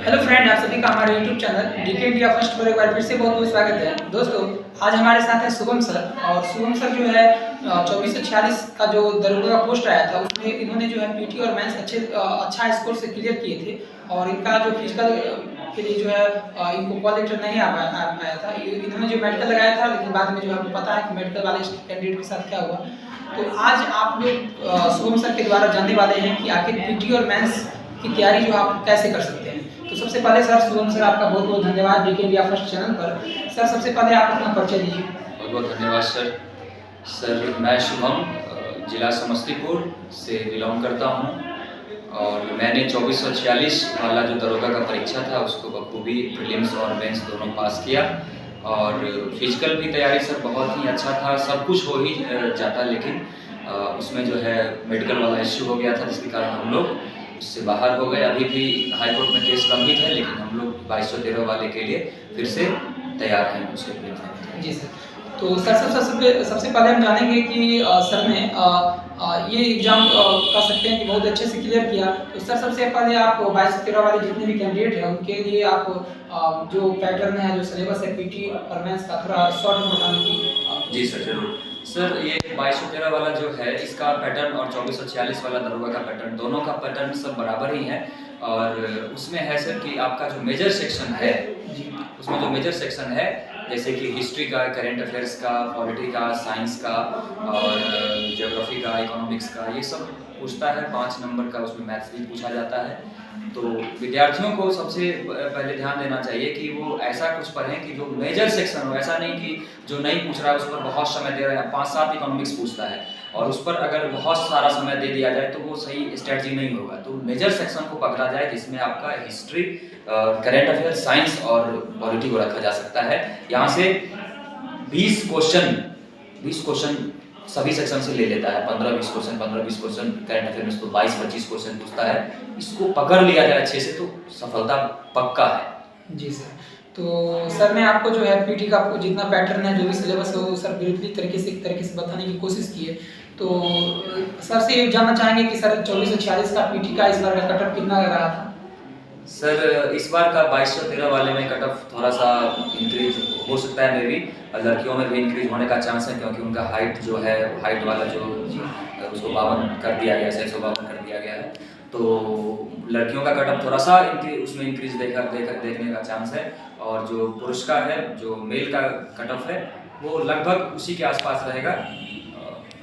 Hello friend, आप सभी का हमारे YouTube channel DK India first पर एक बार फिर से बहुत बहुत स्वागत है। दोस्तों, आज हमारे साथ है शुभम सर। और शुभम सर जो है 2446 का जो दरोगा का पोस्ट आया था उसमें इन्होंने जो है पीटी और मेंस अच्छा स्कोर से क्लियर किए थे। और इनका जो फिजिकल के लिए जो है इनको कॉल लेटर नहीं आ पाया था। इन्होंने जो मेडिकल लगाया था, लेकिन बाद में जो है पता है कि मेडिकल वाले कैंडिडेट के साथ क्या हुआ। तो आज आप लोग शुभम सर के द्वारा जानने वाले हैं कि आखिर पीटी और मेंस की तैयारी जो आप कैसे कर सकते हैं। तो सबसे पहले सर, शुभम सर आपका बहुत बहुत धन्यवाद डीके इंडिया फर्स्ट चैनल पर। सर, सबसे पहले आप अपना परिचय दीजिए। बहुत बहुत धन्यवाद सर, मैं शुभम जिला समस्तीपुर से बिलोंग करता हूं और मैंने 2446 वाला जो दरोगा का परीक्षा था उसको बखूबी प्रीलिम्स और मेंस दोनों पास किया। और फिजिकल भी तैयारी सर बहुत ही अच्छा था, सब कुछ हो ही जाता, लेकिन उसमें जो है मेडिकल वाला इश्यू हो गया था, जिसके कारण हम लोग उससे बाहर हो गए। अभी भी हाई कोर्ट में केस लंबित है, लेकिन हम लोग 2213 वाले के लिए फिर से तैयार हैं उसके लिए। जी सर, तो सर सबसे पहले हम जानेंगे कि सर ने ये एग्ज़ाम कह सकते हैं कि बहुत अच्छे से क्लियर किया। तो सर, सबसे पहले आप 2213 वाले जितने भी कैंडिडेट हैं उनके लिए आप जो पैटर्न है, जो सिलेबस है पीटी और मेंस का, थोड़ा शॉर्ट में बताने की। जी सर, जरूर सर। ये 2213 वाला जो है इसका पैटर्न और 2446 वाला दरोगा का पैटर्न, दोनों का पैटर्न सब बराबर ही है। और उसमें है सर कि आपका जो मेजर सेक्शन है, उसमें जो मेजर सेक्शन है जैसे कि हिस्ट्री का, करेंट अफेयर्स का, पॉलिटी का, साइंस का और ज्योग्राफी का, इकोनॉमिक्स का, ये सब पूछता है। 5 नंबर का उसमें मैथ्स भी पूछा जाता है। तो विद्यार्थियों को सबसे पहले ध्यान देना चाहिए कि वो ऐसा कुछ पढ़ें कि जो मेजर सेक्शन हो, ऐसा नहीं कि जो नहीं पूछ रहा है उस पर बहुत समय दे रहे हैं। 5-7 इकोनॉमिक्स पूछता है और उस पर अगर बहुत सारा समय दे दिया जाए तो वो सही स्ट्रेटजी नहीं होगा। तो मेजर सेक्शन को पकड़ा जाए, जिसमें आपका हिस्ट्री, करेंट अफेयर, साइंस और पॉलिटी को रखा जा सकता है। यहाँ से 20 क्वेश्चन सभी सेक्शन से ले लेता है। 15-20 क्वेश्चन करेंट अफेयर में, तो 22-25 क्वेश्चन पूछता है। इसको पकड़ लिया जाए अच्छे से तो सफलता पक्का है। जी सर, तो सर ने आपको जो है पीटी का जितना पैटर्न है, जो भी सिलेबस है, वो सर ब्रीफली एक तरीके से बताने की कोशिश की है। तो सर से ये जानना चाहेंगे कि सर 2446 का पीटी का इस बार का कट ऑफ कितना रहा था। सर, इस बार का 2213 वाले में कट ऑफ थोड़ा सा इंक्रीज हो सकता है, मे भी लड़कियों में भी इंक्रीज होने का चांस है, क्योंकि उनका हाइट जो है, हाइट वाला जो उसको 52 कर दिया गया, 652 कर दिया गया है। तो लड़कियों का कट ऑफ थोड़ा सा उसमें इंक्रीज देखने का चांस है। और जो पुरुष का है, जो मेल का कट ऑफ है, वो लगभग उसी के आसपास रहेगा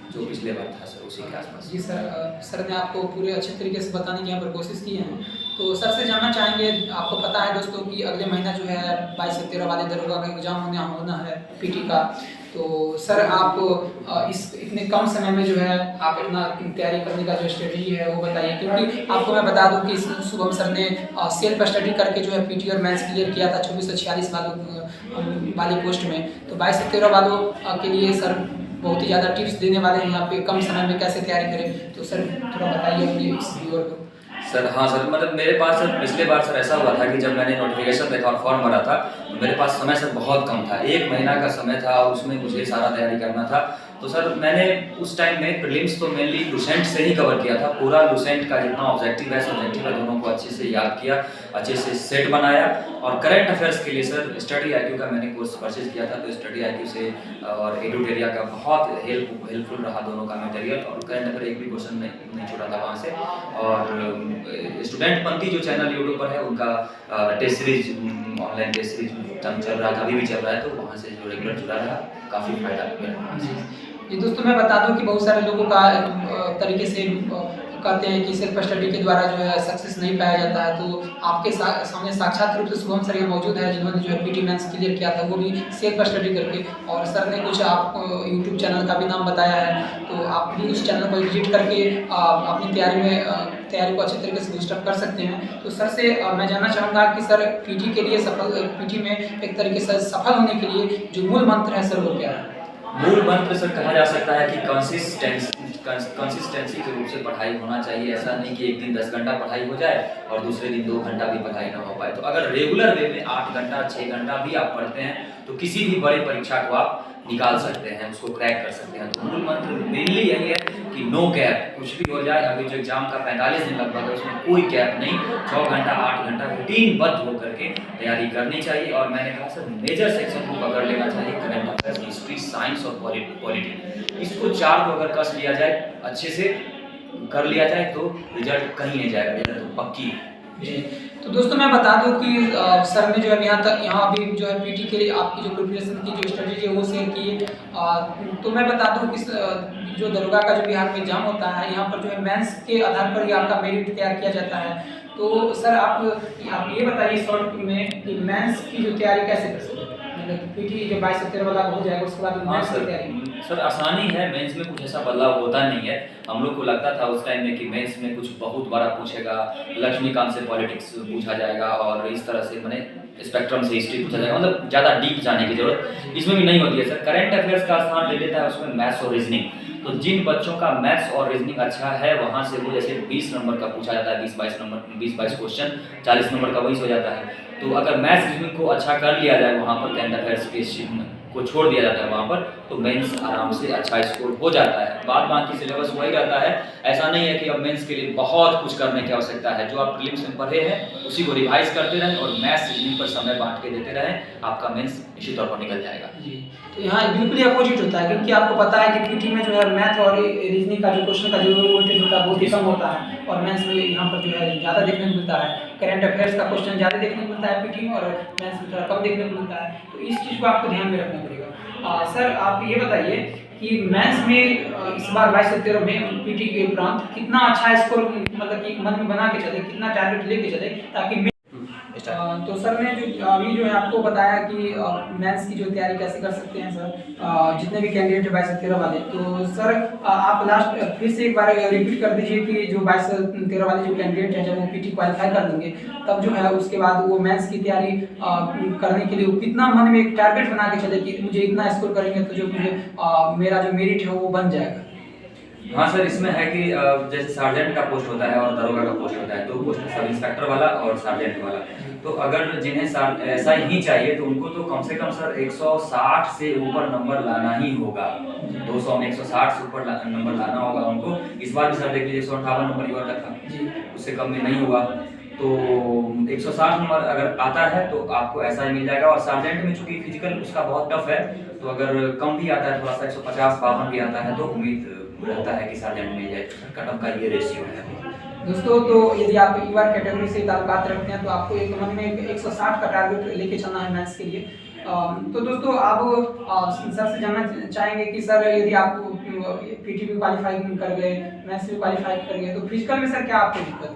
जो पिछले बार था सर, उसी के आसपास। जी सर, सर ने आपको पूरे अच्छे तरीके से बताने की यहाँ पर कोशिश की है। तो सर से जानना चाहेंगे, आपको पता है दोस्तों कि अगले महीना जो है 22 से 13 वाले दरोगा का एग्जाम होना है पीटी का। तो सर, आप इस इतने कम समय में जो है आप अपना तैयारी करने का जो स्ट्रेटजी है वो बताइए, क्योंकि आपको मैं बता दूं कि शुभम सर ने सेल्फ स्टडी करके जो है पीटी और मेंस क्लियर किया था 2446 वाली पोस्ट में। तो 22 से 13 वालों के लिए सर बहुत ही ज़्यादा टिप्स देने वाले हैं यहाँ पे, कम समय में कैसे तैयारी करें। तो सर थोड़ा बताइए अपने इस व्यूअर को। सर हाँ सर, मतलब मेरे पास सर पिछले बार सर ऐसा हुआ था कि जब मैंने नोटिफिकेशन देखा और फॉर्म भरा था तो मेरे पास समय सर बहुत कम था। 1 महीना का समय था, उसमें मुझे सारा तैयारी करना था। तो सर मैंने उस टाइम में प्रीलिम्स तो मेनली लुसेंट से ही कवर किया था। पूरा लुसेंट का जितना ऑब्जेक्टिव है, सब्जेक्टिव है, दोनों को अच्छे से याद किया, अच्छे से सेट बनाया। और करंट अफेयर्स के लिए सर स्टडी IQ का मैंने कोर्स परचेज किया था, तो स्टडी IQ से और एडुटेरिया का बहुत हेल्पफुल रहा दोनों का मटेरियल। और करंट अफेयर एक भी क्वेश्चन नहीं छूटा था वहाँ से। और स्टूडेंट पंथी जो चैनल यूट्यूब पर है, उनका test series, online test series चल रहा था, अभी भी चल रहा है, तो वहाँ से जो रेगुलर जुड़ा रहा, काफ़ी फायदा मिला। जी दोस्तों, मैं बता दूं कि बहुत सारे लोगों का तरीके से कहते हैं कि सेल्फ स्टडी के द्वारा जो है सक्सेस नहीं पाया जाता है। तो आपके सामने साक्षात रूप से शुभम सर ये मौजूद है, जिन्होंने जो है पीटी मेंस क्लियर किया था, वो भी सेल्फ स्टडी करके। और सर ने कुछ आप यूट्यूब चैनल का भी नाम बताया है, तो आप भी उस चैनल को विजिट करके अपनी तैयारी को अच्छे तरीके से बूस्टअप कर सकते हैं। तो सर से मैं जानना चाहूँगा कि सर पीटी के लिए पीटी में एक तरीके से सफल होने के लिए जो मूल मंत्र है सर, वो क्या है? मूल मंत्र सर कहा जा सकता है कि कंसिस्टेंसी के रूप से पढ़ाई होना चाहिए। ऐसा नहीं कि एक दिन 10 घंटा पढ़ाई हो जाए और दूसरे दिन 2 घंटा भी पढ़ाई ना हो पाए। तो अगर रेगुलर वे में 8 घंटा 6 घंटा भी आप पढ़ते हैं तो किसी भी बड़ी परीक्षा को आप निकाल सकते हैं, उसको क्रैक कर सकते हैं। तो मूल मंत्र मेनली यही है कि नो गैप, कुछ भी हो जाए। अभी जो एग्जाम का 45 दिन लगभग है उसमें कोई गैप नहीं, 6 घंटा 8 घंटा रूटीनबद्ध होकर के तैयारी करनी चाहिए। और मैंने कहा सर मेजर सेक्शन को पकड़ लेना चाहिए, करंट अफेयर्स, हिस्ट्री, साइंस और पॉलिटी। इसको 4 को अगर कस लिया जाए, अच्छे से कर लिया जाए तो रिजल्ट कहीं नहीं जाएगा, रिजल्ट तो पक्की है। जी, तो दोस्तों मैं बता दूं कि सर ने जो है यहाँ अभी जो है पीटी के लिए आपकी जो प्रिपरेशन की जो स्ट्रेटेजी है वो शेयर की है। तो मैं बता दूं कि जो दरोगा का जो बिहार में एग्जाम होता है, यहाँ पर जो है मेंस के आधार पर ही आपका मेरिट तैयार किया जाता है। तो सर आप ये बताइए शॉर्ट में कि मेंस की जो तैयारी कैसे कर सकते हैं, मतलब पीटी जो 22 से 13 वाला हो जाएगा उसके बाद मेंस की तैयारी। सर आसानी है, मेंस में कुछ ऐसा बदलाव होता नहीं है। हम लोग को लगता था उस टाइम में कि मेंस में कुछ बहुत बड़ा पूछेगा, लक्ष्मीकांत से पॉलिटिक्स पूछा जाएगा और इस तरह से मैंने स्पेक्ट्रम से हिस्ट्री पूछा जाएगा, मतलब ज़्यादा डीप जाने की जरूरत इसमें भी नहीं होती है। सर करंट अफेयर्स का स्थान ले लेता है उसमें मैथ्स और रीजनिंग। तो जिन बच्चों का मैथ्स और रीजनिंग अच्छा है वहाँ से वो जैसे 20 नंबर का पूछा जाता है, 20-22 क्वेश्चन, 40 नंबर का वही हो जाता है। तो अगर मैथ्स रीजनिंग को अच्छा कर लिया जाए वहाँ पर, करंट अफेयर्स के को छोड़ दिया जाता है वहाँ पर, तो मेंस आराम से अच्छा स्कोर हो जाता है। बाद बाकी सिलेबस वही रहता है। ऐसा नहीं है कि अब मेंस के लिए बहुत कुछ करने की आवश्यकता है। जो आप प्रीलिम्स में पढ़े हैं उसी को रिवाइज करते रहें और मैथ्स रीजनिंग पर समय बांट के देते रहें, आपका मेंस निश्चित तौर पर निकल जाएगा। जी, तो यहाँ बिल्कुल ही अपोजिट होता है, क्योंकि आपको पता है कि पीटी में जो है मैथ और रीजनिंग का जो क्वेश्चन का जो वोल्टेज होता है बहुत ही कम होता है, और मेंस में यहाँ पर जो है ज़्यादा देखने को मिलता है। करंट अफेयर्स का क्वेश्चन ज़्यादा देखने को मिलता है पीटी में, और मेंस में थोड़ा कम देखने को मिलता है। तो इस चीज़ को आपको ध्यान में रखना पड़ेगा। सर आप ये बताइए कि मेंस में इस बार 22 से 13 में पीटी के उपरांत कितना अच्छा स्कोर मतलब कि मन में बना के चले, कितना टारगेट लेके चले, ताकि तो सर ने जो अभी जो है आपको बताया कि मेंस की जो तैयारी कैसे कर सकते हैं सर, जितने भी कैंडिडेट है 22 से 13 वाले। तो सर आप लास्ट फिर से एक बार रिपीट कर दीजिए कि जो 22 से 13 वाले जो कैंडिडेट हैं जब वो पीटी क्वालिफाई कर लेंगे तब जो है उसके बाद वो मेंस की तैयारी करने के लिए वो कितना मन में एक टारगेट बना के चले कि मुझे इतना स्कोर करेंगे तो जो मुझे मेरा जो मेरिट है वो बन जाएगा। हाँ सर, इसमें है कि जैसे सार्जेंट का पोस्ट होता है और दरोगा का पोस्ट होता है, 2 पोस्ट है, सब इंस्पेक्टर वाला और सार्जेंट वाला। तो अगर जिन्हें ऐसा ही चाहिए तो उनको तो कम से कम सर 160 से ऊपर नंबर लाना ही होगा। 200 में 160 से ऊपर नंबर लाना होगा उनको। इस बार भी सर देख लीजिए 158 नंबर युवा का था, उससे कम में नहीं हुआ। तो 160 नंबर अगर आता है तो आपको ऐसा ही मिल जाएगा। और सार्जेंट में चूंकि फिजिकल उसका बहुत टफ है, तो अगर कम भी आता है थोड़ा सा 150-52 भी आता है तो उम्मीद रहता है कि सार्जेंट मिल जाए। कट ऑफ का ये रेशियो है दोस्तों। तो यदि आप ईआर कैटेगरी से ताल्लुकात रखते हैं तो आपको एक मन में 160 का टारगेट लेके चलना है मैथ्स के लिए। तो दोस्तों आप सर से जानना चाहेंगे कि सर यदि आप पीटी भी क्वालिफाई कर गए, मैथ्स भी क्वालिफाई कर गए, तो फिजिकल में सर क्या आपको दिक्कत?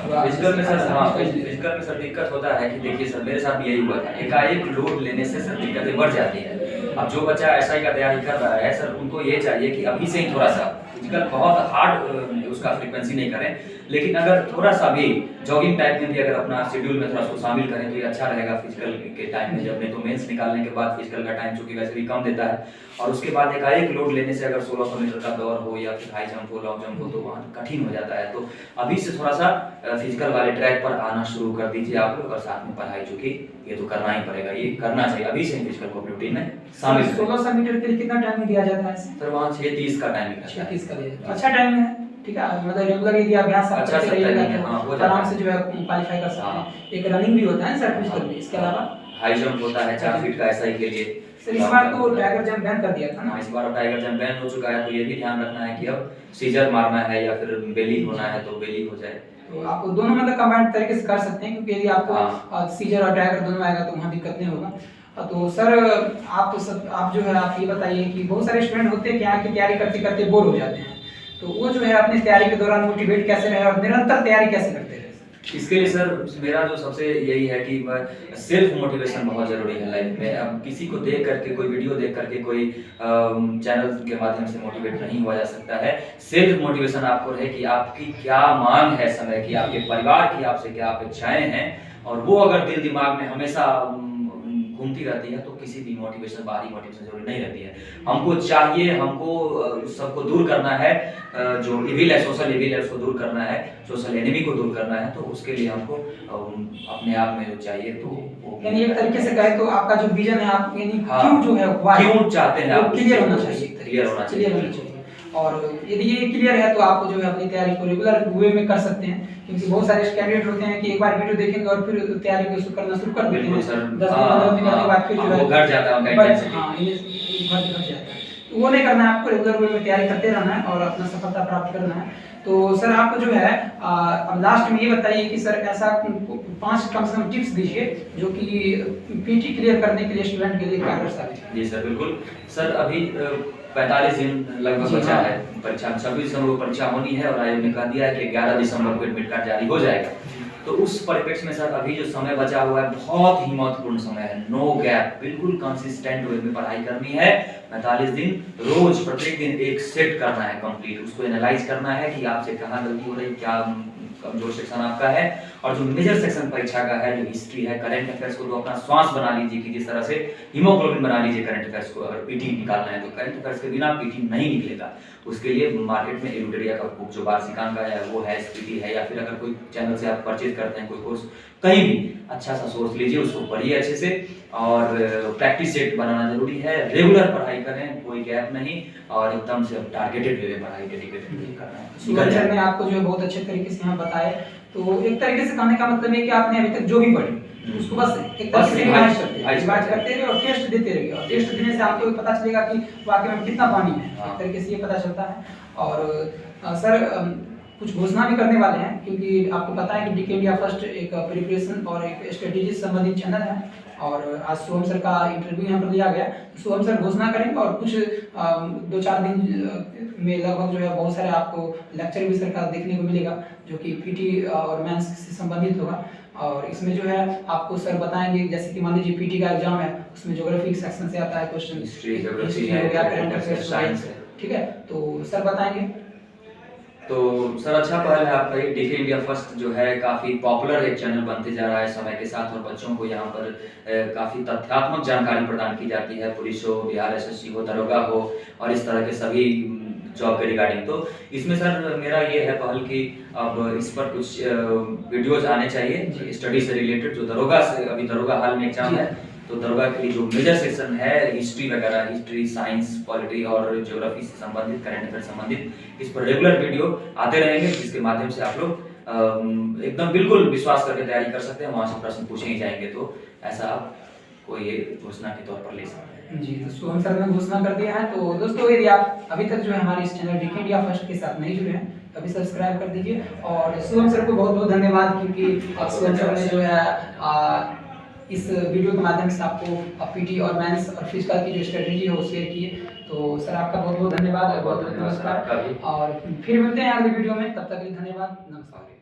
फिजिकल में सर हाँ, फिजिकल में सर दिक्कत होता है कि देखिए सर मेरे साथ भी यही हुआ था। एकाएक लोड लेने से सर दिक्कतें बढ़ जाती है। अब जो बच्चा एसआई का तैयारी कर रहा है सर उनको ये चाहिए कि अभी से ही थोड़ा सा फिजिकल बहुत हार्ड उसका फ्रीक्वेंसी नहीं करें, लेकिन अगर थोड़ा सा भी जॉगिंग टाइप में भी अगर अपना शेड्यूल में थोड़ा सा शामिल करें तो ये अच्छा रहेगा फिजिकल के टाइम में। जब नहीं तो मेंस निकालने के बाद फिजिकल का टाइम चूंकि वैसे भी कम देता है, और उसके बाद एकाएक लोड लेने से अगर 1600 मीटर का दौड़ हो या फिर हाई जंप हो, लॉन्ग जंप हो तो वहाँ कठिन हो जाता है। तो अभी से थोड़ा सा फिजिकल वाले ट्रैक पर आना शुरू कर दीजिए आप लोग, और साथ में पढ़ाई चूंकि ये तो करना ही पड़ेगा, ये करना चाहिए अभी से फिजिकल को रूटीन में शामिल। 1600 मीटर के लिए कितना टाइम दिया जाता है सर? वहाँ 6:30 का टाइमिंग है। 6:30 का दिया जाता है, अच्छा टाइम है, ठीक है। मतलब रेगुलर यदि अभ्यास आप करते रहिएगा तो आराम से जो है क्वालिफाई कर सकते हैं। एक रनिंग भी होता है सर फिजिकल में, इसके अलावा हाई जंप होता है 4 फीट का एसआई के लिए। सर इस बार तो टाइगर जंप बैन कर दिया था ना? इस बार टाइगर जंप बैन हो चुका है, तो ये भी ध्यान रखना है कि अब सीजर मारना है या फिर बेली होना है तो बेली हो जाए। तो आप दोनों मतलब कंबाइंड तरीके से कर सकते हैं, क्योंकि यदि आपको सीजर और टाइगर दोनों आएगा तो वहाँ दिक्कत नहीं होगा। तो सर आप जो है आप ये बताइए कि बहुत सारे स्टूडेंट होते हैं क्या कि तैयारी करते करते बोर हो जाते हैं, तो वो जो है अपनी तैयारी के दौरान मोटिवेट कैसे रहे और निरंतर तैयारी कैसे करते रहे? इसके लिए सर मेरा जो सबसे यही है कि सेल्फ मोटिवेशन बहुत ज़रूरी है लाइफ में। अब किसी को देख करके, कोई वीडियो देख करके, कोई चैनल के माध्यम से मोटिवेट नहीं हुआ जा सकता है। सेल्फ मोटिवेशन आपको रहे कि आपकी क्या मांग है समय की, आपके परिवार की आपसे क्या अपेक्षाएं हैं, और वो अगर दिल दिमाग में हमेशा घूमती रहती है तो किसी भी मोटिवेशन, बाहरी मोटिवेशन जरूरी नहीं रहती है। हमको चाहिए, हमको सबको दूर करना है, जो इविल है, सोशल इविल है, उसको दूर करना है, सोशल एनिमी को दूर करना है। तो उसके लिए हमको अपने आप में जो चाहिए तो वो, यानी एक तरीके से कहे तो आपका जो विजन है, आप यानी हाँ, क्यों जो है क्यों चाहते हैं आप, क्लियर होना चाहिए, क्लियर होना चाहिए। और यदि ये क्लियर है तो आप जो है अपनी तैयारी को रेगुलर वे में कर सकते हैं, क्योंकि बहुत सारे कैंडिडेट होते हैं कि एक बार वीडियो देखेंगे और फिर तैयारी को करना शुरू कर देते हैं, 10-15 दिन के बाद फिर जो है वो घट जाता है, घट जाता है। तो वो नहीं करना है, आपको रेगुलर वे में तैयारी करते रहना है और अपना सफलता प्राप्त करना है। तो सर आप जो है अब लास्ट में ये बताइए कि सर ऐसा 5 कम से कम टिप्स दीजिए जो कि पीटी क्लियर करने के लिए स्टूडेंट के लिए कारगर साबित है। जी सर, बिल्कुल सर। अभी 45 दिन लगभग बचा है परीक्षा, 26 दिसंबर को परीक्षा होनी है और आयोग ने कहा दिया है कि 11 दिसंबर को एडमिट कार्ड जारी हो जाएगा। तो उस परिप्रेक्ष्य में सर अभी जो समय बचा हुआ है बहुत ही महत्वपूर्ण समय है। नो गैप, बिल्कुल कंसिस्टेंट वे में पढ़ाई करनी है। 45 दिन रोज प्रत्येक दिन एक सेट करना है कंप्लीट, उसको एनालाइज करना है कि आपसे कहाँ गलती हो रही, क्या कमजोर सेक्शन आपका है। और जो मेजर सेक्शन परीक्षा का है, जो हिस्ट्री है, करंट अफेयर्स को तो अपना श्वास बना लीजिए कि जिस तरह से हीमोग्लोबिन बना लीजिए करंट अफेयर्स को। अगर पीटी निकालना है तो करंट अफेयर्स के बिना पीटी नहीं निकलेगा। उसके लिए मार्केट में एलुडेरिया का बुक जो वार्षिकांक का है वो है, एसपीटी है, या फिर अगर कोई चैनल से आप परचेज करते हैं कोई कोर्स, कहीं भी अच्छा सा सोर्स लीजिए, उसको पढ़िए अच्छे से और प्रैक्टिस सेट बनाना जरूरी है। रेगुलर पढ़ाई करें, कोई गैप नहीं, और एकदम से टारगेटेड वे में पढ़ाई डेडिकेटेड करना है। सुगम सर ने आपको जो है बहुत अच्छे तरीके से यहाँ बताए। तो एक तरीके से कहने का मतलब है कि आपने अभी तक जो भी पढ़ी उसको बस एक तरीके से रिवाइज करते रहिए और टेस्ट देते रहिए, और टेस्ट देने से आपको पता चलेगा कि वाकई में कितना पानी है। एक तरीके से ये पता चलता है। और सर कुछ घोषणा भी करने वाले हैं, क्योंकि आपको पता है कि डीके इंडिया फर्स्ट एक प्रिपरेशन और एक स्ट्रेटेजी से संबंधित चैनल है, और आज शुभम सर का इंटरव्यू यहाँ पर लिया गया। शुभम सर घोषणा करेंगे और कुछ 2-4 दिन में लगभग जो है बहुत सारे आपको लेक्चर भी सर का देखने को मिलेगा जो कि पीटी और मेंस से संबंधित होगा। और इसमें जो है आपको सर बताएंगे, जैसे कि मान लीजिए पीटी का एग्जाम है, उसमें ज्योग्राफी सेक्शन से आता है क्वेश्चन, हिस्ट्री, ज्योग्राफी है, करंट अफेयर्स, साइंस है, ठीक है। तो सर बताएंगे। तो सर अच्छा पहल है आपका। ये डीके इंडिया फर्स्ट जो है काफ़ी पॉपुलर एक चैनल बनते जा रहा है समय के साथ, और बच्चों को यहाँ पर काफ़ी तथ्यात्मक जानकारी प्रदान की जाती है, पुलिस हो, बिहार एसएससी हो, दरोगा हो, और इस तरह के सभी जॉब के रिगार्डिंग। तो इसमें सर मेरा ये है पहल कि अब इस पर कुछ वीडियोज आने चाहिए स्टडी से रिलेटेड, जो दरोगा से, अभी दरोगा हाल में एग्जाम है, तो दरोगा के लिए जो मेजर सेक्शन है, हिस्ट्री वगैरह, हिस्ट्री, साइंस, पॉलिटी और ज्योग्राफी से संबंधित, करंट अफेयर संबंधित, इस पर रेगुलर वीडियो आते रहेंगे, जिसके माध्यम से आप लोग एकदम बिल्कुल विश्वास करके तैयारी कर सकते हैं। वहाँ से प्रश्न पूछे ही जाएंगे, तो ऐसा आप कोई ये घोषणा के तौर पर ले सकते हैं। जी, तो शुभम सर ने घोषणा कर दिया है। तो दोस्तों यदि आप अभी तक जो है हमारे इस चैनल डीके इंडिया फर्स्ट के साथ नहीं जुड़े हैं, अभी सब्सक्राइब कर दीजिए। और शुभम सर को बहुत बहुत धन्यवाद, क्योंकि शुभम सर ने जो है इस वीडियो के माध्यम से आपको पीटी और मेंस और फिजिकल की जो स्ट्रेटेजी है वो शेयर की है। तो सर आपका बहुत बहुत धन्यवाद और बहुत बहुत नमस्कार, और फिर मिलते हैं अगले वीडियो में। तब तक के लिए धन्यवाद, नमस्कार।